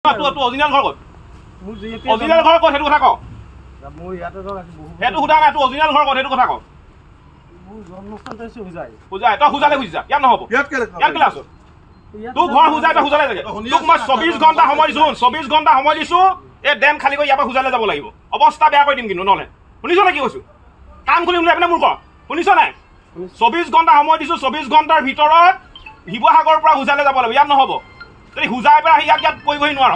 Original ঘৰ ক'ত? Original ঘৰ ক'ত সেইটো কথা কওঁ। সেইটো সোধা নাই, তোৰ অৰিজিনেল ঘৰ ক'ত সেইটো কথা কওঁ। তই সুজালে খুজিছা, ইয়াত নহ'ব। ইয়াত কেলে আছ? তোৰ ঘৰ সুজাই তই সুজালে লাগে। তোক মই 24 ঘণ্টা সময় দিছো, 24 ঘণ্টা সময় দিছো। এই ডেম খালী কৰি ইয়াৰ পৰা সুজালে যাব লাগিব। অৱস্থা বেয়া কৰি দিম কিন্তু নহ'লে। শুনিছ নে কি কৈছো? কাম খুলি উলিয়াই পিনে মোৰ কৰ। শুনিছ নাই? 24 ঘণ্টা সময় দিছো, 24 ঘণ্টাৰ ভিতৰত শিৱসাগৰৰ পৰা সুজালে যাব লাগিব। ইয়াত নহ'ব। তই সুজাই পেলাই আহি ইয়াত কৰিবহি নোৱাৰ।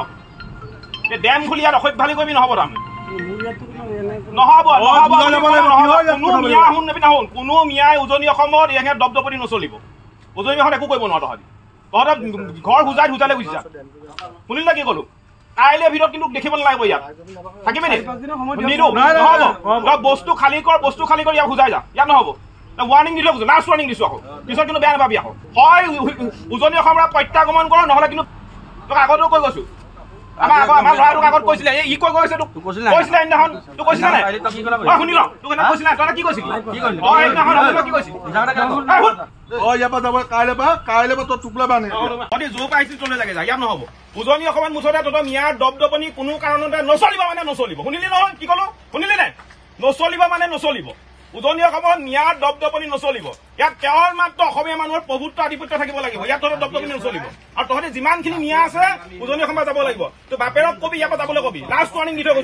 এই ডেম খুলি ইয়াত অসভ্যালি কৰিবি নহ'ব তাৰমানে। নহ'ব কোনো মিয়াই উজনি অসমত ইয়াকে দপদপনি নচলিব। উজনি অসমত একো কৰিব নোৱাৰ তহঁতি। তহঁতে ঘৰ সুজাই সুজালে বুজিছা। শুনিলে কি ক'লো? কাইলৈ ভিতৰত কিন্তু দেখিব নালাগিব ইয়াত। থাকিবি নি? নহ'ব। বস্তু খালী কৰ, বস্তু খালী কৰি ইয়াক সুজাই যা। ইয়াত নহ'ব। ৱাৰ্ণিং দি থৈ কৈছো, লাষ্ট ৱাৰ্ণিং দিছো আকৌ। পিছত কিন্তু বেয়া নাপাবি আকৌ। হয় উজনি অসমৰ পৰা প্ৰত্যাগমন কৰ, নহ'লে কিন্তু তোক আগতেও কৈ গৈছো। আমাৰ ল'ৰাটোক আগত কৈছিলে, ই কৈ গৈছে তোক কৈছিলে সেইদিনাখন। তোক কৈছিলে নাই? শুনি ল, তোক সেইদিনা কৈছিলে তই কি কৈছিলি? কি কৈছিলি? জোৰ পাইছিল চলে লাগে ইয়াত নহ'ব। উজনি অসমত মুঠতে তহঁতৰ মিয়াৰ দপদপনি কোনো কাৰণতে নচলিব মানে নচলিব। শুনিলি নহয় কি ক'লো? শুনিলি নাই? নচলিব মানে নচলিব। উজনি অসমত মিয়াৰ দপদপনি নচলিব। ইয়াত কেৱল মাত্ৰ অসমীয়া মানুহৰ প্ৰভুত্ব আধিপত্য থাকিব লাগিব। ইয়াত তহঁতৰ দপদপনি নচলিব। আৰু তহঁতে যিমানখিনি মিয়া আছে উজনি অসমৰ যাব লাগিব। তোৰ বাপেৰক কবি, ইয়াৰ পৰা যাবলৈ কবি। লাষ্ট ৱাৰ্ণিং দি থৈ গৈছো।